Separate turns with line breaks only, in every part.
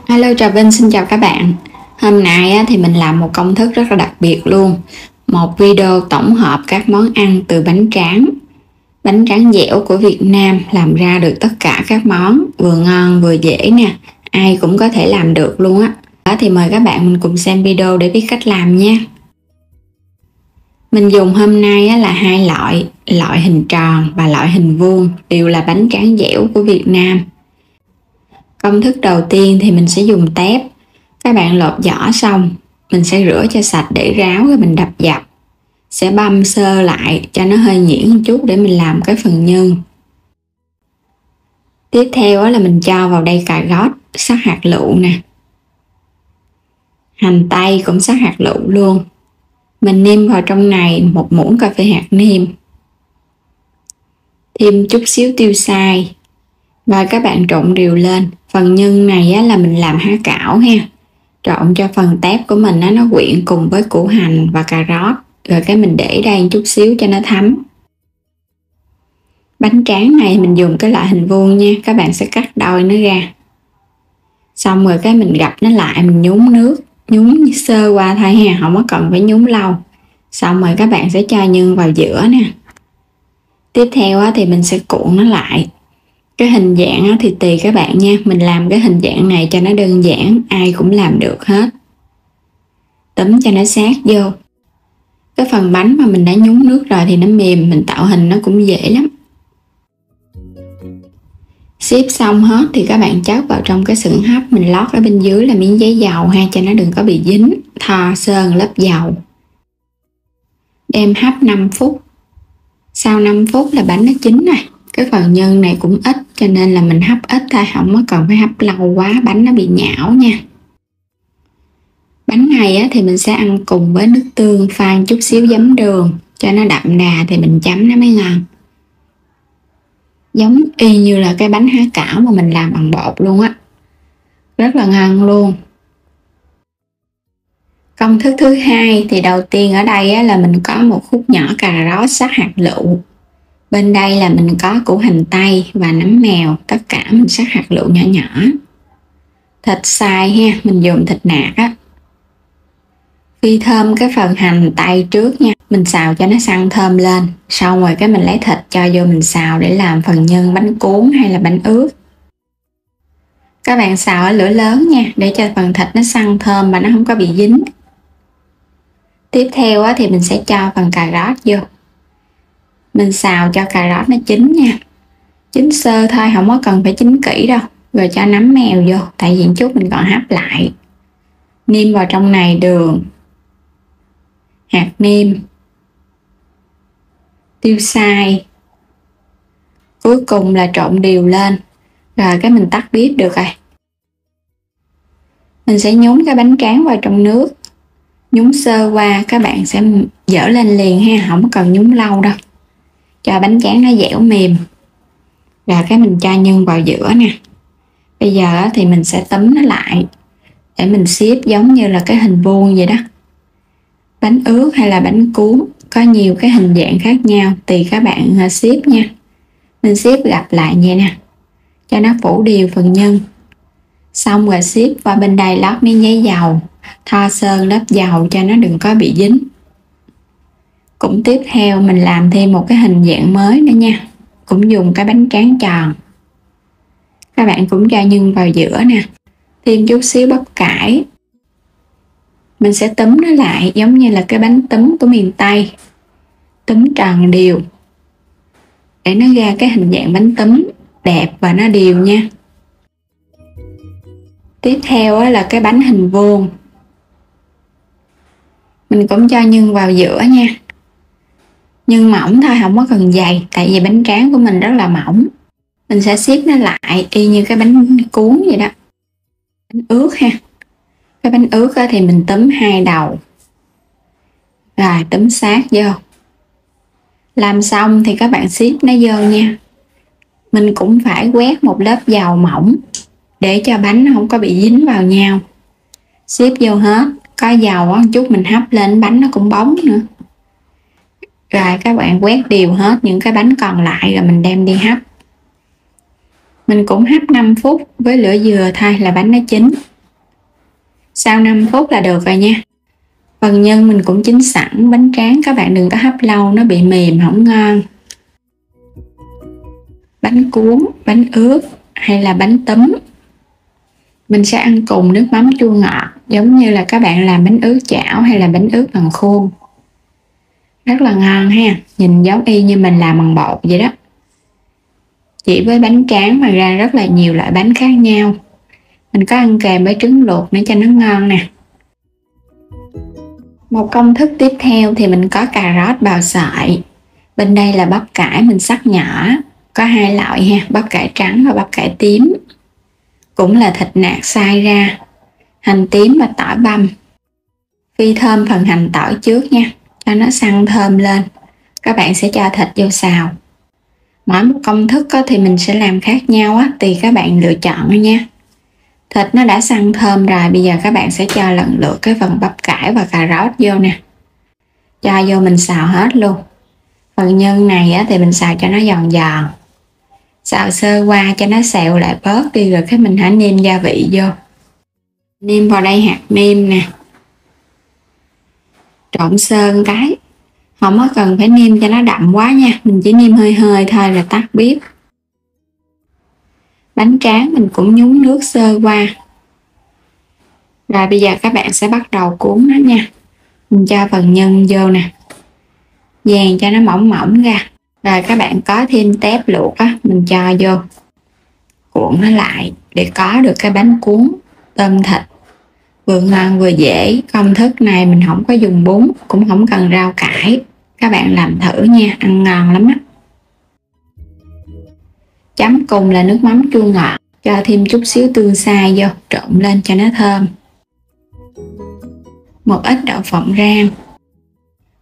Hello, Trà Vinh xin chào các bạn. Hôm nay thì mình làm một công thức rất là đặc biệt luôn. Một video tổng hợp các món ăn từ bánh tráng. Bánh tráng dẻo của Việt Nam làm ra được tất cả các món, vừa ngon vừa dễ nè. Ai cũng có thể làm được luôn á. Đó thì mời các bạn mình cùng xem video để biết cách làm nha. Mình dùng hôm nay là hai loại hình tròn và loại hình vuông, đều là bánh tráng dẻo của Việt Nam. Công thức đầu tiên thì mình sẽ dùng tép. Các bạn lột vỏ xong, mình sẽ rửa cho sạch để ráo rồi mình đập dập. Sẽ băm sơ lại cho nó hơi nhuyễn một chút để mình làm cái phần nhân. Tiếp theo là mình cho vào đây cà rốt, sắc hạt lựu nè. Hành tây cũng sắc hạt lựu luôn. Mình nêm vào trong này một muỗng cà phê hạt nêm. Thêm chút xíu tiêu xay. Và các bạn trộn đều lên. Phần nhân này là mình làm há cảo ha. Trộn cho phần tép của mình nó quyện cùng với củ hành và cà rốt. Rồi cái mình để đây một chút xíu cho nó thấm. Bánh tráng này mình dùng cái loại hình vuông nha. Các bạn sẽ cắt đôi nó ra. Xong rồi cái mình gập nó lại, mình nhúng nước. Nhúng sơ qua thôi ha, không có cần phải nhúng lâu. Xong rồi các bạn sẽ cho nhân vào giữa nè. Tiếp theo thì mình sẽ cuộn nó lại. Cái hình dạng thì tùy các bạn nha. Mình làm cái hình dạng này cho nó đơn giản, ai cũng làm được hết. Túm cho nó sát vô. Cái phần bánh mà mình đã nhúng nước rồi thì nó mềm, mình tạo hình nó cũng dễ lắm. Xếp xong hết thì các bạn chốt vào trong cái xửng hấp. Mình lót ở bên dưới là miếng giấy dầu ha, cho nó đừng có bị dính. Thoa sơn lớp dầu. Đem hấp 5 phút. Sau 5 phút là bánh nó chín này. Cái phần nhân này cũng ít cho nên là mình hấp ít thôi, không có cần phải hấp lâu quá, bánh nó bị nhão nha. Bánh này thì mình sẽ ăn cùng với nước tương pha chút xíu giấm đường cho nó đậm đà thì mình chấm nó mới ngon. Giống y như là cái bánh há cảo mà mình làm bằng bột luôn á. Rất là ngon luôn. Công thức thứ hai thì đầu tiên ở đây là mình có một khúc nhỏ cà rốt sắc hạt lựu. Bên đây là mình có củ hành tây và nấm mèo, tất cả mình sắc hạt lựu nhỏ nhỏ. Thịt xay ha, mình dùng thịt nạc á. Phi thơm cái phần hành tây trước nha, mình xào cho nó săn thơm lên. Xong rồi cái mình lấy thịt cho vô mình xào để làm phần nhân bánh cuốn hay là bánh ướt. Các bạn xào ở lửa lớn nha, để cho phần thịt nó săn thơm mà nó không có bị dính. Tiếp theo thì mình sẽ cho phần cà rốt vô. Mình xào cho cà rốt nó chín nha. Chín sơ thôi, không có cần phải chín kỹ đâu. Rồi cho nấm mèo vô, tại vì chút mình còn hấp lại. Nêm vào trong này đường, hạt nêm, tiêu xay. Cuối cùng là trộn đều lên. Rồi cái mình tắt bếp được rồi. Mình sẽ nhúng cái bánh tráng vào trong nước. Nhúng sơ qua các bạn sẽ dỡ lên liền ha, không cần nhúng lâu đâu. Cho bánh tráng nó dẻo mềm. Rồi cái mình cho nhân vào giữa nè. Bây giờ thì mình sẽ túm nó lại để mình xếp giống như là cái hình vuông vậy đó. Bánh ướt hay là bánh cuốn có nhiều cái hình dạng khác nhau, tùy các bạn xếp nha. Mình xếp gặp lại vậy nè, cho nó phủ đều phần nhân. Xong rồi xếp qua bên đây lót miếng giấy dầu, thoa sơn lớp dầu cho nó đừng có bị dính. Cũng tiếp theo mình làm thêm một cái hình dạng mới nữa nha, cũng dùng cái bánh tráng tròn. Các bạn cũng cho nhân vào giữa nè, thêm chút xíu bắp cải. Mình sẽ túm nó lại giống như là cái bánh túm của miền Tây, túm tròn đều để nó ra cái hình dạng bánh túm đẹp và nó đều nha. Tiếp theo là cái bánh hình vuông. Mình cũng cho nhân vào giữa nha. Nhưng mỏng thôi, không có cần dày, tại vì bánh tráng của mình rất là mỏng. Mình sẽ xếp nó lại y như cái bánh cuốn vậy đó. Bánh ướt ha. Cái bánh ướt thì mình túm hai đầu. Rồi túm sát vô. Làm xong thì các bạn xếp nó vô nha. Mình cũng phải quét một lớp dầu mỏng để cho bánh nó không có bị dính vào nhau. Xếp vô hết. Có dầu một chút mình hấp lên bánh nó cũng bóng nữa. Rồi các bạn quét đều hết những cái bánh còn lại rồi mình đem đi hấp. Mình cũng hấp 5 phút với lửa vừa thôi là bánh nó chín. Sau 5 phút là được rồi nha. Phần nhân mình cũng chín sẵn, bánh tráng các bạn đừng có hấp lâu nó bị mềm không ngon. Bánh cuốn, bánh ướt hay là bánh túm mình sẽ ăn cùng nước mắm chua ngọt, giống như là các bạn làm bánh ướt chảo hay là bánh ướt bằng khuôn. Rất là ngon ha, nhìn giống y như mình làm bằng bột vậy đó. Chỉ với bánh tráng mà ra rất là nhiều loại bánh khác nhau. Mình có ăn kèm với trứng luộc để cho nó ngon nè. Một công thức tiếp theo thì mình có cà rốt bào sợi. Bên đây là bắp cải mình cắt nhỏ, có hai loại ha, bắp cải trắng và bắp cải tím. Cũng là thịt nạc xay ra, hành tím và tỏi băm. Phi thơm phần hành tỏi trước nha, cho nó săn thơm lên. Các bạn sẽ cho thịt vô xào. Mỗi một công thức thì mình sẽ làm khác nhau á, tùy các bạn lựa chọn nha. Thịt nó đã săn thơm rồi, bây giờ các bạn sẽ cho lần lượt cái phần bắp cải và cà rốt vô nè. Cho vô mình xào hết luôn. Phần nhân này á, thì mình xào cho nó giòn giòn. Xào sơ qua cho nó xẹo lại bớt đi rồi cái mình hãy nêm gia vị vô. Nêm vào đây hạt nêm nè. Trộn sơ cái. Không có cần phải nêm cho nó đậm quá nha, mình chỉ nêm hơi hơi thôi là tắt bếp. Bánh tráng mình cũng nhúng nước sơ qua. Rồi bây giờ các bạn sẽ bắt đầu cuốn nó nha. Mình cho phần nhân vô nè, dàn cho nó mỏng mỏng ra. Rồi các bạn có thêm tép luộc á, mình cho vô, cuộn nó lại để có được cái bánh cuốn tôm thịt vừa ngon vừa dễ. Công thức này mình không có dùng bún, cũng không cần rau cải. Các bạn làm thử nha, ăn ngon lắm á. Chấm cùng là nước mắm chua ngọt, cho thêm chút xíu tương xay vô, trộn lên cho nó thơm. Một ít đậu phộng rang.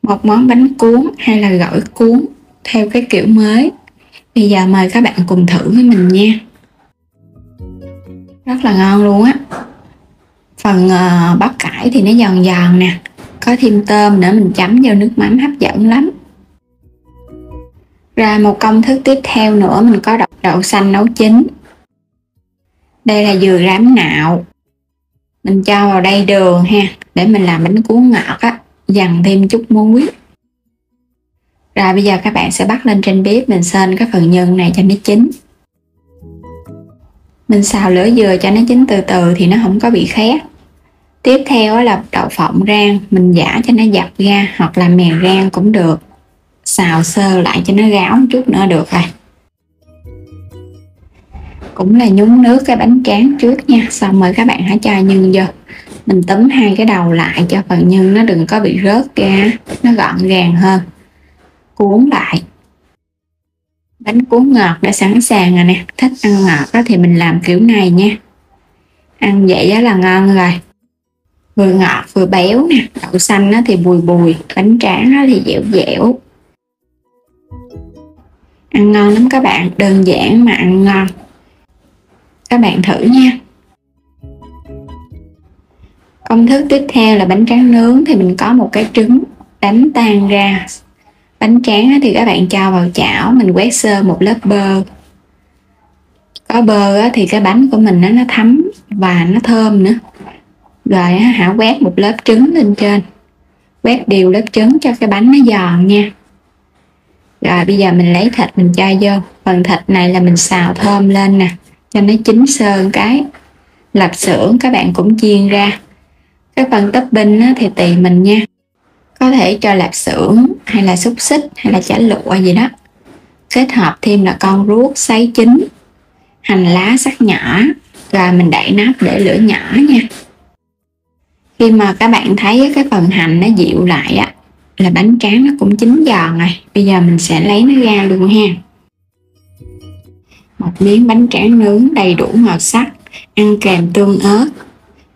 Một món bánh cuốn hay là gỏi cuốn theo cái kiểu mới. Bây giờ mời các bạn cùng thử với mình nha. Rất là ngon luôn á. Phần bắp cải thì nó giòn giòn nè, có thêm tôm nữa, mình chấm vô nước mắm hấp dẫn lắm. Rồi một công thức tiếp theo nữa, mình có đậu xanh nấu chín. Đây là dừa rám nạo. Mình cho vào đây đường ha, để mình làm bánh cuốn ngọt á, dằn thêm chút muối. Rồi bây giờ các bạn sẽ bắt lên trên bếp, mình sên cái phần nhân này cho nó chín. Mình xào lửa dừa cho nó chín từ từ thì nó không có bị khét. Tiếp theo là đậu phộng rang, mình giã cho nó dập ra hoặc là mè rang cũng được. Xào sơ lại cho nó ráo một chút nữa được rồi. Cũng là nhúng nước cái bánh tráng trước nha, xong rồi các bạn hãy cho nhân vô. Mình túm hai cái đầu lại cho phần nhân nó đừng có bị rớt ra, nó gọn gàng hơn. Cuốn lại. Bánh cuốn ngọt đã sẵn sàng rồi nè. Thích ăn ngọt đó thì mình làm kiểu này nha. Ăn vậy đó là ngon rồi. Vừa ngọt vừa béo nè. Đậu xanh thì bùi bùi, bánh tráng thì dẻo dẻo. Ăn ngon lắm các bạn, đơn giản mà ăn ngon. Các bạn thử nha. Công thức tiếp theo là bánh tráng nướng, thì mình có một cái trứng đánh tan ra. Bánh tráng thì các bạn cho vào chảo, mình quét sơ một lớp bơ. Có bơ thì cái bánh của mình nó thấm và nó thơm nữa. Rồi hãy quét một lớp trứng lên trên. Quét đều lớp trứng cho cái bánh nó giòn nha. Rồi bây giờ mình lấy thịt mình cho vô. Phần thịt này là mình xào thơm lên nè, cho nó chín sơn cái. Lạp xưởng các bạn cũng chiên ra. Cái phần topping thì tùy mình nha. Có thể cho lạp xưởng hay là xúc xích hay là chả lụa gì đó. Kết hợp thêm là con ruốc sấy chín, hành lá sắc nhỏ. Rồi mình đậy nắp để lửa nhỏ nha. Khi mà các bạn thấy cái phần hành nó dịu lại á, là bánh tráng nó cũng chín giòn rồi. Bây giờ mình sẽ lấy nó ra luôn ha. Một miếng bánh tráng nướng đầy đủ màu sắc, ăn kèm tương ớt,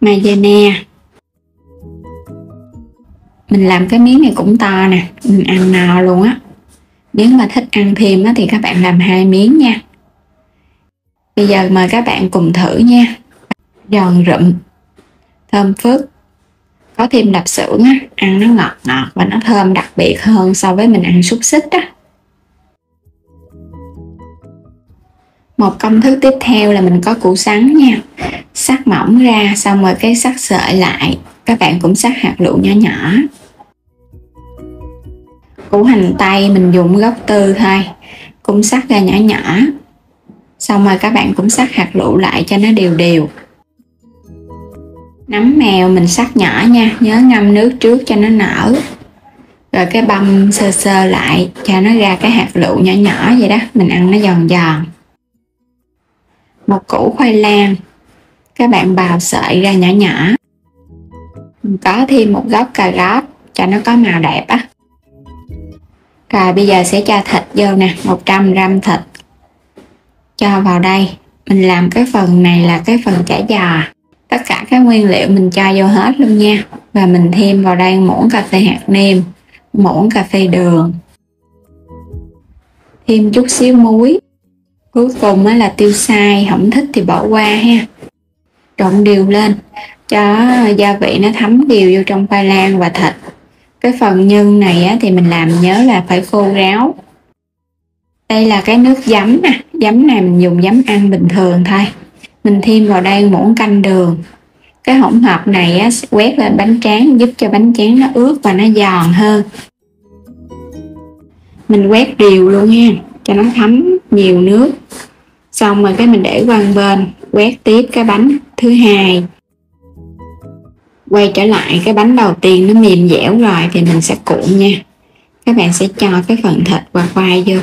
mayonnaise. Mình làm cái miếng này cũng to nè, mình ăn no luôn á. Nếu mà thích ăn thêm thì các bạn làm 2 miếng nha. Bây giờ mời các bạn cùng thử nha. Giòn rụm, thơm phức. Có thêm lạp xưởng á, ăn nó ngọt ngọt và nó thơm đặc biệt hơn so với mình ăn xúc xích á. Một công thức tiếp theo là mình có củ sắn nha. Sắc cắt mỏng ra, xong rồi cái cắt sợi lại. Các bạn cũng cắt hạt lựu nhỏ nhỏ. Củ hành tây mình dùng gốc tư thôi, cũng cắt ra nhỏ nhỏ. Xong rồi các bạn cũng cắt hạt lựu lại cho nó đều đều. Nấm mèo mình cắt nhỏ nha, nhớ ngâm nước trước cho nó nở. Rồi cái băm sơ sơ lại cho nó ra cái hạt lựu nhỏ nhỏ vậy đó, mình ăn nó giòn giòn. Một củ khoai lang, các bạn bào sợi ra nhỏ nhỏ. Mình có thêm một gốc cà rốt cho nó có màu đẹp á. Rồi bây giờ sẽ cho thịt vô nè, 100g thịt cho vào đây. Mình làm cái phần này là cái phần chả giò. Tất cả các nguyên liệu mình cho vô hết luôn nha. Và mình thêm vào đây muỗng cà phê hạt nêm, muỗng cà phê đường, thêm chút xíu muối. Cuối cùng là tiêu xay, không thích thì bỏ qua ha. Trộn đều lên cho gia vị nó thấm đều vô trong khoai lang và thịt. Cái phần nhân này thì mình làm nhớ là phải khô ráo. Đây là cái nước giấm nè, giấm này mình dùng giấm ăn bình thường thôi. Mình thêm vào đây muỗng canh đường. Cái hỗn hợp này quét lên bánh tráng giúp cho bánh tráng nó ướt và nó giòn hơn. Mình quét đều luôn ha, cho nó thấm nhiều nước. Xong rồi cái mình để qua bên, quét tiếp cái bánh thứ hai. Quay trở lại cái bánh đầu tiên nó mềm dẻo rồi thì mình sẽ cuộn nha. Các bạn sẽ cho cái phần thịt và khoai vô.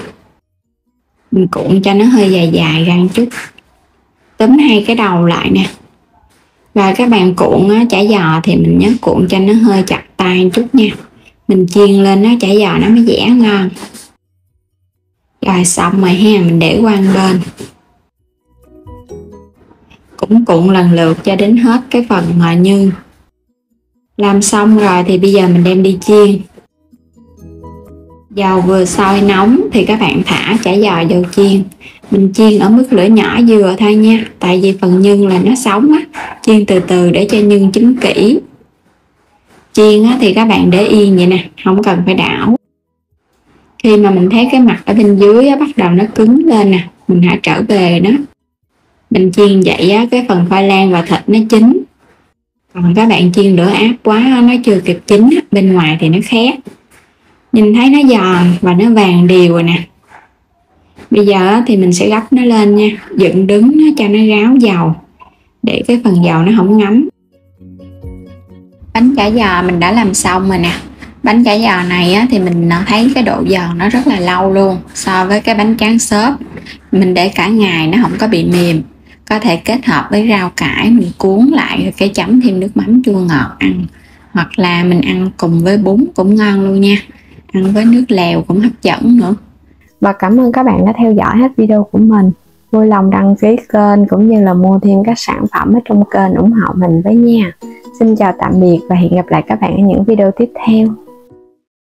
Mình cuộn cho nó hơi dài dài ra một chút. Túm hai cái đầu lại nè. Rồi các bạn cuộn chả giò thì mình nhớ cuộn cho nó hơi chặt tay một chút nha. Mình chiên lên chả giò nó mới dẻ ngon. Rồi xong rồi ha, mình để qua một bên. Cũng cuộn lần lượt cho đến hết cái phần nhân. Làm xong rồi thì bây giờ mình đem đi chiên. Dầu vừa sôi nóng thì các bạn thả chả giò vô chiên. Mình chiên ở mức lửa nhỏ vừa thôi nha, tại vì phần nhân là nó sống á, chiên từ từ để cho nhân chín kỹ. Chiên thì các bạn để yên vậy nè, không cần phải đảo. Khi mà mình thấy cái mặt ở bên dưới bắt đầu nó cứng lên nè, mình hãy trở về nó. Mình chiên vậy cái phần khoai lang và thịt nó chín. Còn các bạn chiên lửa áp quá nó chưa kịp chín, bên ngoài thì nó khét. Nhìn thấy nó giòn và nó vàng đều rồi nè. Bây giờ thì mình sẽ gấp nó lên nha, dựng đứng nó cho nó ráo dầu để cái phần dầu nó không ngấm. Bánh chả giò mình đã làm xong rồi nè. Bánh chả giò này thì mình thấy cái độ giòn nó rất là lâu luôn so với cái bánh tráng xốp. Mình để cả ngày nó không có bị mềm. Có thể kết hợp với rau cải mình cuốn lại rồi cái chấm thêm nước mắm chua ngọt ăn. Hoặc là mình ăn cùng với bún cũng ngon luôn nha. Ăn với nước lèo cũng hấp dẫn nữa.
Và cảm ơn các bạn đã theo dõi hết video của mình. Vui lòng đăng ký kênh cũng như là mua thêm các sản phẩm ở trong kênh ủng hộ mình với nha. Xin chào tạm biệt và hẹn gặp lại các bạn ở những video tiếp theo.